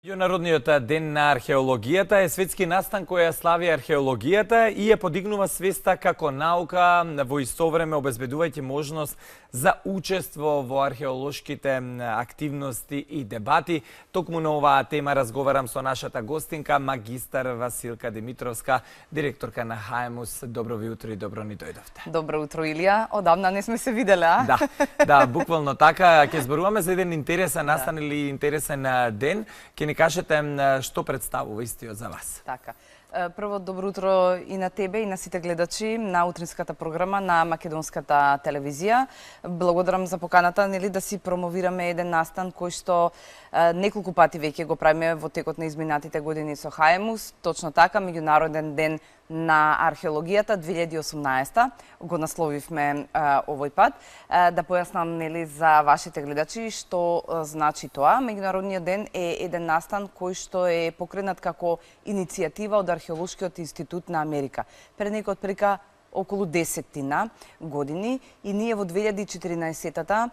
Меѓународниот ден на археологијата е светски настан кој ја слави археологијата и ја подигнува свеста како наука во исто време обезбедувајќи можност за учество во археолошките активности и дебати. Токму на оваа тема разговарам со нашата гостинка, магистар Василка Димитровска, директорка на ХАЕМУС. Добро ви утро и добро ни дојдовте. Добро утро, Илија. Одамна не сме се виделе, а? Да, буквално така. Ќе зборуваме за еден интересен настан или интересен ден. Ќе ни кажете што представува истиот за вас. Така. Прво, добро утро и на тебе и на сите гледачи на утринската програма на Македонската телевизија. Благодарам за поканата, нели, да си промовираме еден настан кој што неколку пати веќе го правиме во текот на изминатите години со ХАЕМУС. Точно така, Меѓународен ден на археологијата 2018 го насловивме овој пат. Да појаснам, нели, за вашите гледачи што значи тоа. Меѓународниот ден е еден настан кој што е покренат како иницијатива од Археолошкиот институт на Америка. Пред некој отприлика околу 10 години и ние во 2014-та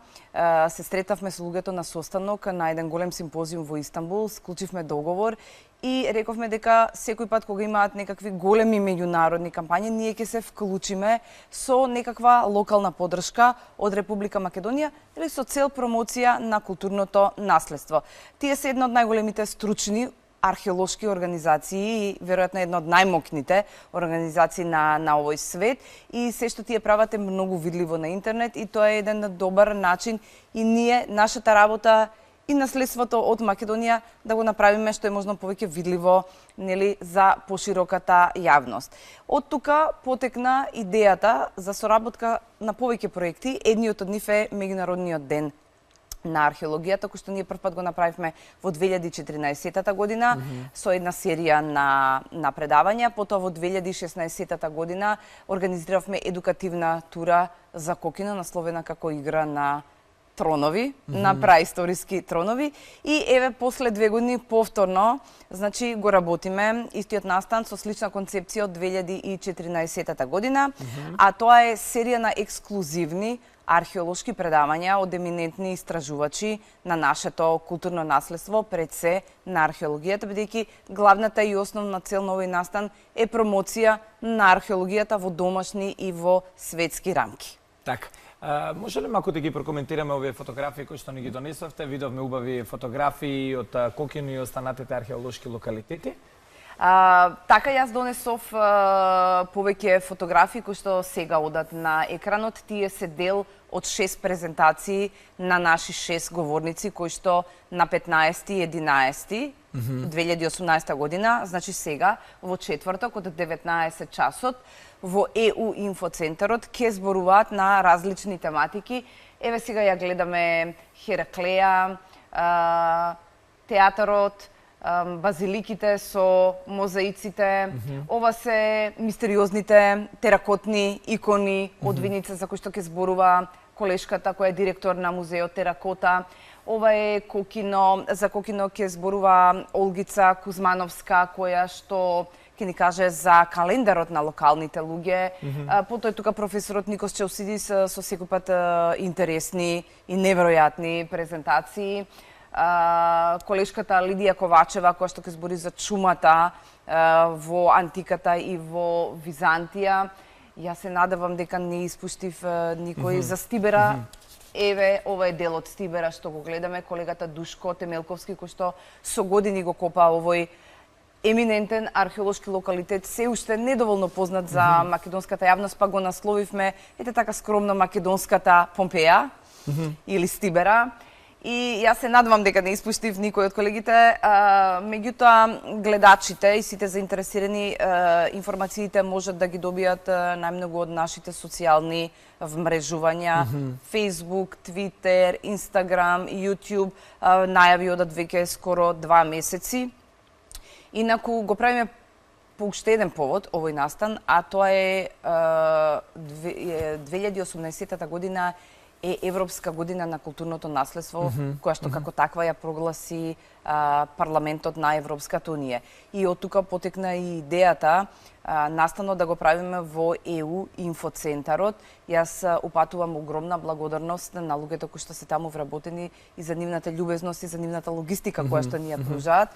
се сретавме со луѓето на состанок на еден голем симпозиум во Истанбул, склучивме договор и рековме дека секој пат кога имаат некакви големи меѓународни кампањи, ние ќе се вклучиме со некаква локална подршка од Република Македонија или со цел промоција на културното наследство. Тие се една од најголемите стручни археолошки организации и веројатно една од најмокните организации на овој свет и се што тие прават е многу видливо на интернет и тоа е еден добар начин и ние, нашата работа и наследството од Македонија да го направиме што е можно повеќе видливо, нели, за пошироката јавност. Од тука потекна идејата за соработка на повеќе проекти. Едниот од нив е Меѓународниот ден на археологијата, кој што ние прв пат го направивме во 2014 година со една серија на предавања. Потоа во 2016 година организиравме едукативна тура за Кокино, насловена како игра на тронови, на праисториски тронови. И еве после 2 години повторно, значи го работиме истиот настан со слична концепција од 2014 година, а тоа е серија на ексклузивни археолошки предавања од еминентни истражувачи на нашето културно наследство, пред се на археологијата, бидејќи главната и основна цел на овој настан е промоција на археологијата во домашни и во светски рамки. Така. Може ли малку да ги прокоментираме овие фотографии кои што ни ги донесовте? Видовме убави фотографии од Кокино и останатите археолошки локалитети. Така, јас донесов повеќе фотографии кои што сега одат на екранот. Тие се дел од 6 презентации на наши 6 говорници кои што на 15-11 2018 година, значи сега, во четврток од 19 часот, во ЕУ инфоцентарот ќе зборуваат на различни тематики. Еве сега ја гледаме Хераклеја, театарот, базиликите со мозаиците, ова се мистериозните теракотни икони од Виница за кои што ќе зборува колешката која е директор на музеот Теракота. Ова е Кокино, за Кокино ќе зборува Олгица Кузмановска која што ќе ни каже за календарот на локалните луѓе. Потоа е тука професорот Никос Челсидис со секој пат интересни и неверојатни презентации. Колешката Лидија Ковачева, која што ќе збори за чумата во антиката и во Византија. Јас се надевам дека не испуштив никој за Стибера. Еве, ова е дел од Стибера што го гледаме, колегата Душко Темелковски, кој што со години го копа овој еминентен археолошки локалитет, се уште недоволно познат за македонската јавност, па го насловивме, ете така скромно, Македонската Помпеја или Стибера. И јас се надевам дека не испуштив никој од колегите, меѓутоа гледачите и сите заинтересирани информациите можат да ги добијат најмногу од нашите социјални вмрежувања, Facebook, Twitter, Instagram, YouTube, најави одат веќе скоро 2 месеци. Инаку го правиме по уште еден повод овој настан, а тоа е 2018 година е Европска година на културното наследство, која што како таква ја прогласи парламентот на Европската унија. И од тука потекна и идејата настано да го правиме во ЕУ инфоцентарот. Јас упатувам огромна благодарност на луѓето кои што се таму вработени и за нивната љубезност и за нивната логистика која што ни ја пружаат.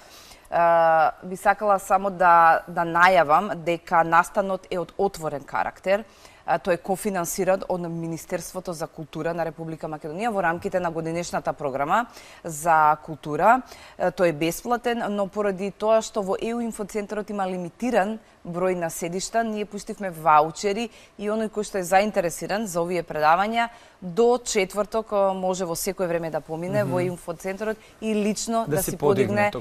Би сакала само да најавам дека настанот е од отворен карактер. Тој е кофинансиран од Министерството за култура на Република Македонија во рамките на годинешната програма за култура. Тој е бесплатен, но поради тоа што во ЕУ инфоцентарот има лимитиран број на седишта, ние пуштивме ваучери и оној кој што е заинтересиран за овие предавања до четврток може во секој време да помине во инфоцентарот и лично да си подигне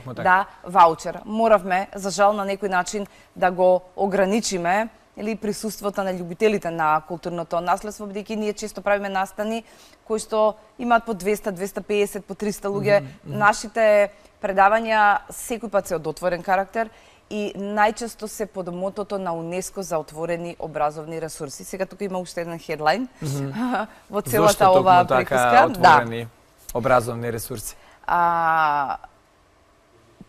ваучер. Моравме, за жал, на некој начин да го ограничиме или присуството на љубителите на културното наследство, бидејќи ние често правиме настани кои што имаат по 200, 250, по 300 луѓе. Нашите предавања секој пат се од отворен карактер и најчесто се под мотото на УНЕСКО за отворени образовни ресурси. Сега тука има уште еден хедлайн во целата ова приказка. Зошто токму отворени образовни ресурси?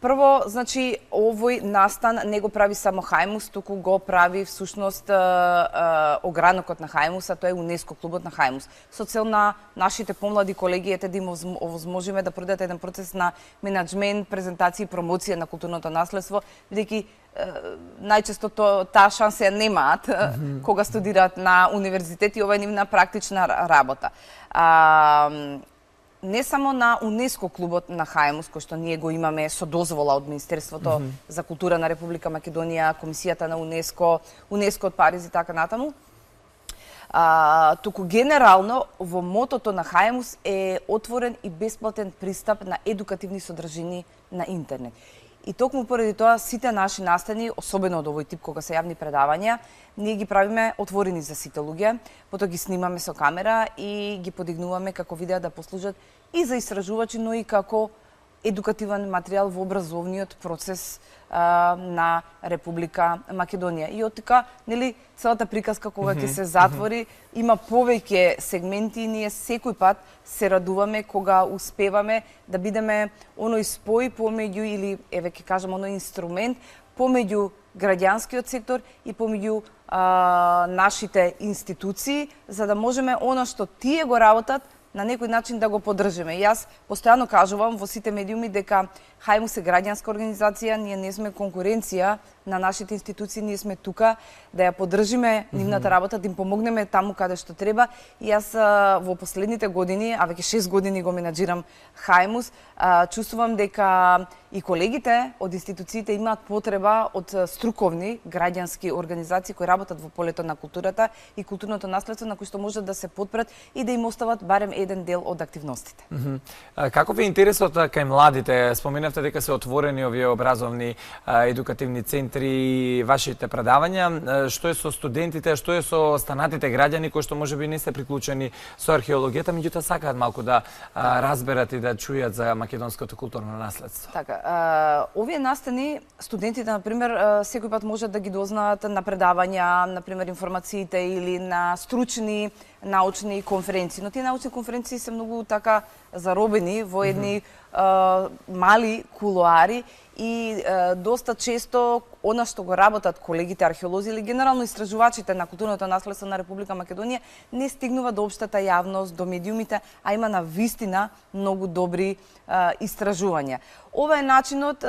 Прво, значи, овој настан не го прави само Хајмус, туку го прави всушност огранокот на Хајмус, а тоа е УНЕСКО клубот на Хајмус. Со цел на нашите помлади колеги да им овозможиме да продадат еден процес на менеджмент, презентација и промоција на културното наследство, бидејќи најчесто таа шанса ја немаат кога студираат на универзитет и ова е нивна практична работа. Не само на УНЕСКО клубот на Хајмус, кој што ние го имаме со дозвола од Министерството за култура на Република Македонија, Комисијата на УНЕСКО, УНЕСКО од Париз и така натаму, туку генерално во мотото на Хајмус е отворен и бесплатен пристап на едукативни содржини на интернет. И токму поради тоа сите наши настани, особено од овој тип кога се јавни предавања, ние ги правиме отворени за сите луѓе, потоа ги снимаме со камера и ги подигнуваме како видеа да послужат и за истражувачи, но и како едукативен материјал во образовниот процес на Република Македонија. И од тука, нели, целата приказка кога ќе се затвори, има повеќе сегменти и ние секој пат се радуваме кога успеваме да бидеме оној спој помеѓу или еве ќе кажам оној инструмент помеѓу граѓанскиот сектор и помеѓу нашите институции, за да можеме она што тие го работат на некој начин да го поддржиме. Јас постојано кажувам во сите медиуми дека Хајмус е граѓанска организација, ние не сме конкуренција на нашите институции, ние сме тука да ја поддржиме нивната работа, да им помогнеме таму каде што треба. И јас во последните години, а веќе 6 години го менаџирам Хајмус, чувствувам дека и колегите од институциите имаат потреба од струковни граѓански организации кои работат во полето на културата и културното наследство на кои што можат да се потпрат и да им остават барем еден дел од активностите. Каков е интересот кај младите? Споменавте дека се отворени овие образовни едукативни центри и вашите предавања. Што е со студентите, што е со останатите граѓани кои што можеби не се приклучени со археологијата, меѓутоа сакаат малку да разберат и да чујат за македонското културно наследство? Така, овие настани, студентите, например, секој пат можат да ги дознаат на предавања, например, информациите или на стручни научни конференции. Но тие научни конференции се многу така заробени во едни мали кулоари и доста често она што го работат колегите археолози или генерално истражувачите на културното наследство на Република Македонија не стигнува до општата јавност, до медиумите, а има на вистина многу добри истражувања. Ова е начинот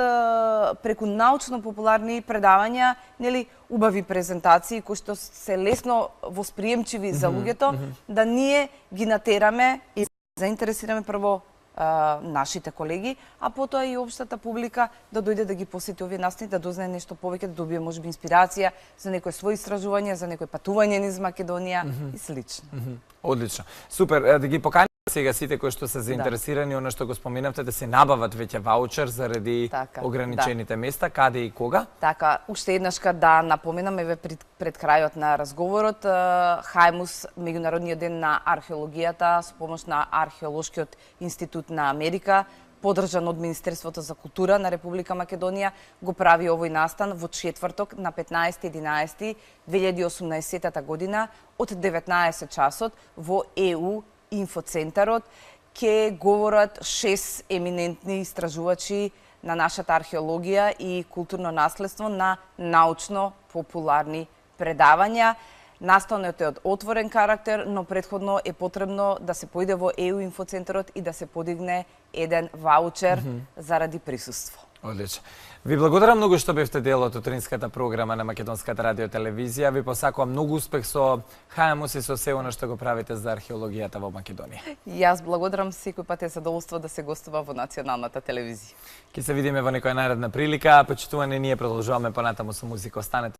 преку научно-популарни предавања, нели, убави презентации кои што се лесно восприемчиви за луѓето, да ние ги натераме и заинтересираме прво нашите колеги, а потоа и општата публика да дојде да ги посети овие настани, да дознае нешто повеќе, да добие можеби инспирација за некој свој истражување, за некој патување низ Македонија и слично. Одлично. Супер, да ги поканим сега сите кои што се заинтересирани, оно што го споменавте, да се набават веќе ваучер заради ограничените места, каде и кога? Така, уште еднашка да напоменам, еве пред крајот на разговорот, Хајмус, меѓународниот ден на археологијата, со помош на Археолошкиот институт на Америка, поддржан од Министерството за култура на Република Македонија, го прави овој настан во четврток на 15.11.2018 година од 19 часот во ЕУ инфоцентарот ќе говорат 6 еминентни истражувачи на нашата археологија и културно наследство на научно-популарни предавања. Наставниот е од отворен карактер, но предходно е потребно да се поиде во ЕУ инфоцентарот и да се подигне еден ваучер заради присуство. Одлично. Ви благодарам многу што бевте дел од утринската програма на Македонската радио телевизија. Ви посакувам многу успех со ХМУС и со се она што го правите за археологијата во Македонија. Јас благодарам, секој пат е задоволство да се гостува во националната телевизија. Ќе се видиме во некоја наредна прилика, почитувани ние продолжуваме понатаму со музика. Останете